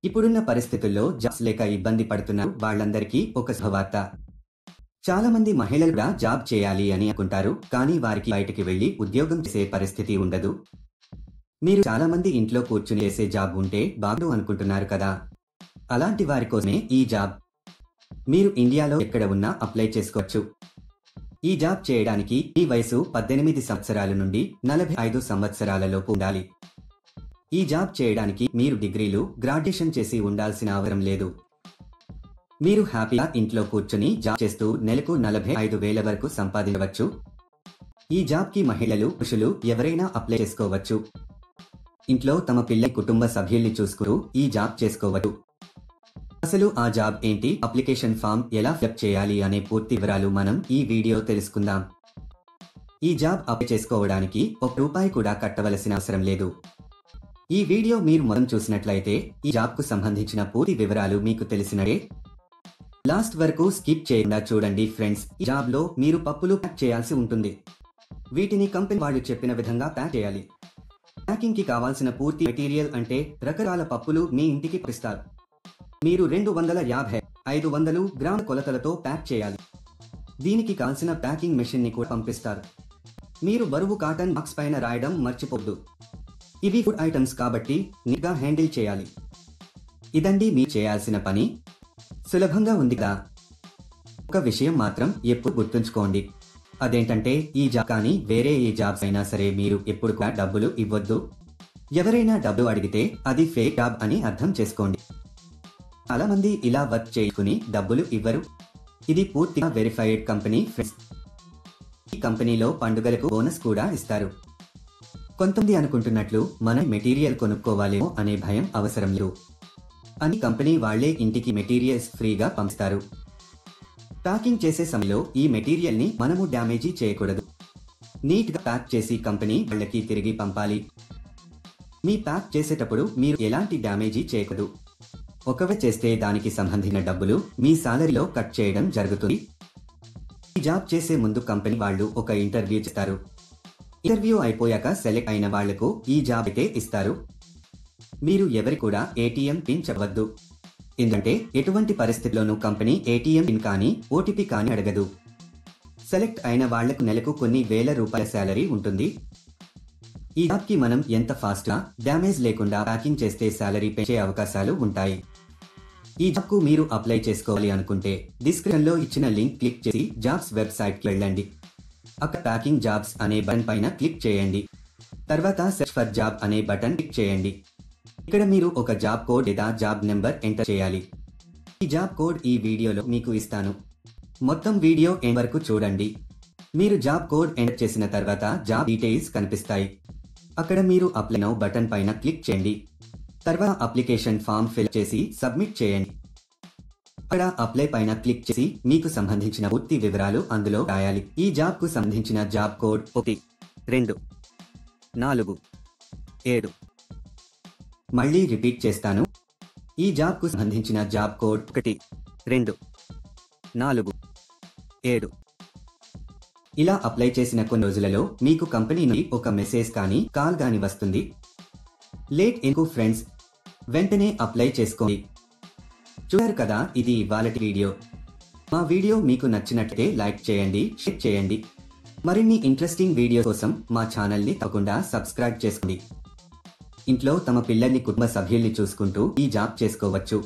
ఇప్పుడున్న పరిస్థితుల్లో జాబ్స్ లేక ఇబ్బంది పడుతున్న వాళ్ళందరికీ ఒక శుభవార్త. చాలా మంది మహిళలు కూడా జాబ్ చేయాలి అని అనుకుంటారు. కానీ వారికి బయటికి వెళ్లి ఉద్యోగం చేసే పరిస్థితి ఉండదు. మీరు చాలా మంది ఇంట్లో కూర్చుని చేసే జాబ్ ఉంటే బాగుండు అనుకుంటున్నారు కదా. అలాంటి వారి కోసమే ఈ జాబ్. మీరు ఇండియాలో ఎక్కడ ఉన్నా అప్లై చేసుకోవచ్చు. ఈ జాబ్ చేయడానికి ఈ వయసు 18 సంవత్సరాల నుండి 45 సంవత్సరాల లోపు ఉండాలి. ఈ జాబ్ చేయడానికి మీరు డిగ్రీలు, గ్రాడ్యుయేషన్ చేసి ఉండాల్సిన అవసరం లేదు. మీరు హ్యాపీగా ఇంట్లో కూర్చుని జాబ్ చేస్తూ నెలకు 45,000 వరకు సంపాదించవచ్చు. ఈ జాబ్కి మహిళలు, పురుషులు ఎవరైనా అప్లై చేసుకోవచ్చు. ఇంట్లో తమ పిల్లల కుటుంబ సభ్యుల్ని చూసుకుంటూ ఈ జాబ్ చేసుకోవచ్చు. అసలు ఆ జాబ్ ఏంటి, అప్లికేషన్ ఫామ్ ఎలా ఫిలప్ చేయాలి అనే పూర్తి వివరాలు మనం ఈ వీడియో తెలుసుకుందాం. ఈ జాబ్ అప్లై చేసుకోవడానికి ₹1 కూడా కట్టవలసిన అవసరం లేదు. ఈ వీడియో మీరు మొదలు చూసినట్లయితే ఈ జాబ్కు సంబంధించిన పూర్తి వివరాలు మీకు తెలిసినవే. లాస్ట్ వరకు స్కిప్ చేయకుండా చూడండి ఫ్రెండ్స్. ఈ జాబ్లో మీరు పప్పులు ప్యాక్ చేయాల్సి ఉంటుంది. వీటిని కంపెనీ వాళ్ళు చెప్పిన విధంగా ప్యాక్ చేయాలి. ప్యాకింగ్ కి కావాల్సిన పూర్తి మెటీరియల్ అంటే రకరకాల పప్పులు మీ ఇంటికి పంపిస్తారు. మీరు 250-500 గ్రాముల కొలతలతో ప్యాక్ చేయాలి. దీనికి కావాల్సిన ప్యాకింగ్ మెషిన్ ని కూడా పంపిస్తారు. మీరు బరువు కాటన్ బాక్స్ పైన రాయడం మర్చిపోవద్దు. ఇవి ఫుడ్ ఐటమ్స్ కాబట్టి నీట్ గా హ్యాండిల్ చేయాలి. ఇదండి మీరు చేయాల్సిన పని. సులభంగా ఉంది కదా. ఒక విషయం మాత్రం ఎప్పుడు గుర్తుంచుకోండి. అదేంటంటే ఈ జాబ్ కానీ వేరే ఏ జాబ్స్ అయినా సరే మీరు ఎప్పుడు కూడా డబ్బులు ఇవ్వద్దు. ఎవరైనా డబ్బులు అడిగితే అది ఫేక్ జాబ్ అని అర్థం చేసుకోండి. చాలా మంది ఇలా వర్క్ చేసుకుని డబ్బులు ఇవ్వరు. ఇది పూర్తిగా వెరిఫైడ్ కంపెనీ ఫ్రెండ్స్. ఈ కంపెనీలో పండుగలకు బోనస్ కూడా ఇస్తారు. కొంతమంది అనుకుంటున్నట్లు మనం మెటీరియల్ కొనుక్కోవాలేమో అనే భయం అవసరం లేదు. అని కంపెనీ వాళ్లే ఇంటికి మెటీరియల్స్ ఫ్రీగా పంపిస్తారు. ప్యాకింగ్ చేసే సమయంలో ఈ మెటీరియల్ ని మనము డ్యామేజీ చేయకూడదు. నీట్ గా ప్యాక్ చేసి కంపెనీ వాళ్ళకి తిరిగి పంపాలి. మీ ప్యాక్ చేసేటప్పుడు మీరు ఎలాంటి డ్యామేజీ చేయకూడదు. ఒకవేళ చేస్తే దానికి సంబంధించిన డబ్బులు మీ సాలరీలో కట్ చేయడం జరుగుతుంది. ఈ జాబ్ చేసే ముందు కంపెనీ వాళ్ళు ఒక ఇంటర్వ్యూ చేస్తారు. ఇంటర్వ్యూ అయిపోయాక సెలెక్ట్ అయిన వాళ్లకు ఈ జాబ్ అయితే ఇస్తారు. మీరు ఎవరి కూడా ఏటీఎం పిన్ చెప్పవద్దు. ఎందుకంటే ఎటువంటి పరిస్థితిలోనూ కంపెనీ ఏటీఎం పిన్ కానీ ఓటీపీ కానీ అడగదు. సెలెక్ట్ అయిన వాళ్లకు నెలకు కొన్ని వేల రూపాయల శాలరీ ఉంటుంది. ఈ జాబ్ కి మనం ఎంత ఫాస్ట్ గా డ్యామేజ్ లేకుండా ప్యాకింగ్ చేస్తే శాలరీ పెంచే అవకాశాలు ఉంటాయి. ఈ జాబ్ కు మీరు అప్లై చేసుకోవాలి అనుకుంటే డిస్క్రిప్షన్ లో ఇచ్చిన లింక్ క్లిక్ చేసి జాబ్స్ వెబ్సైట్ కి వెళ్ళండి. అక్కడ ప్యాకింగ్ జాబ్స్ అనే బటన్ పైన క్లిక్ చేయండి. తర్వాత సెర్చ్ ఫర్ జాబ్ అనే బటన్ క్లిక్ చేయండి. ఇక్కడ మీరు ఒక జాబ్ కోడ్ లేదా జాబ్ నెంబర్ ఎంటర్ చేయాలి. ఈ జాబ్ కోడ్ ఈ వీడియోలో మీకు ఇస్తాను. మొత్తం వీడియో ఎండ్ వరకు చూడండి. మీరు జాబ్ కోడ్ ఎంటర్ చేసిన తర్వాత జాబ్ డీటెయిల్స్ కనిపిస్తాయి. అక్కడ మీరు అప్లై నౌ బటన్ పైన క్లిక్ చేయండి. తర్వాత అప్లికేషన్ ఫామ్ ఫిల్ చేసి సబ్మిట్ చేయండి. అక్కడ అప్లై పైన క్లిక్ చేసి మీకు సంబంధించిన పూర్తి వివరాలు అందులో రాయాలి. ఈ జాబ్ కు సంబంధించిన జాబ్ కోడ్ 1247. మళ్ళీ రిపీట్ చేస్తాను. ఈ జాబ్ కు సంబంధించిన జాబ్ కోడ్ 1247. ఇలా అప్లై చేసిన కొన్ని రోజులలో మీకు కంపెనీ నుండి ఒక మెసేజ్ కానీ కాల్ కానీ వస్తుంది. లేట్ ఎందుకు ఫ్రెండ్స్, వెంటనే అప్లై చేసుకోండి. చూడారు కదా, ఇది ఇవాళటి వీడియో. మా వీడియో మీకు నచ్చినట్లయితే లైక్ చేయండి, షేర్ చేయండి. మరిన్ని ఇంట్రెస్టింగ్ వీడియో కోసం మా ఛానల్ని తప్పకుండా సబ్స్క్రైబ్ చేసుకోండి. ఇంట్లో తమ పిల్లల్ని, కుటుంబ సభ్యుల్ని చూసుకుంటూ ఈ జాబ్ చేసుకోవచ్చు.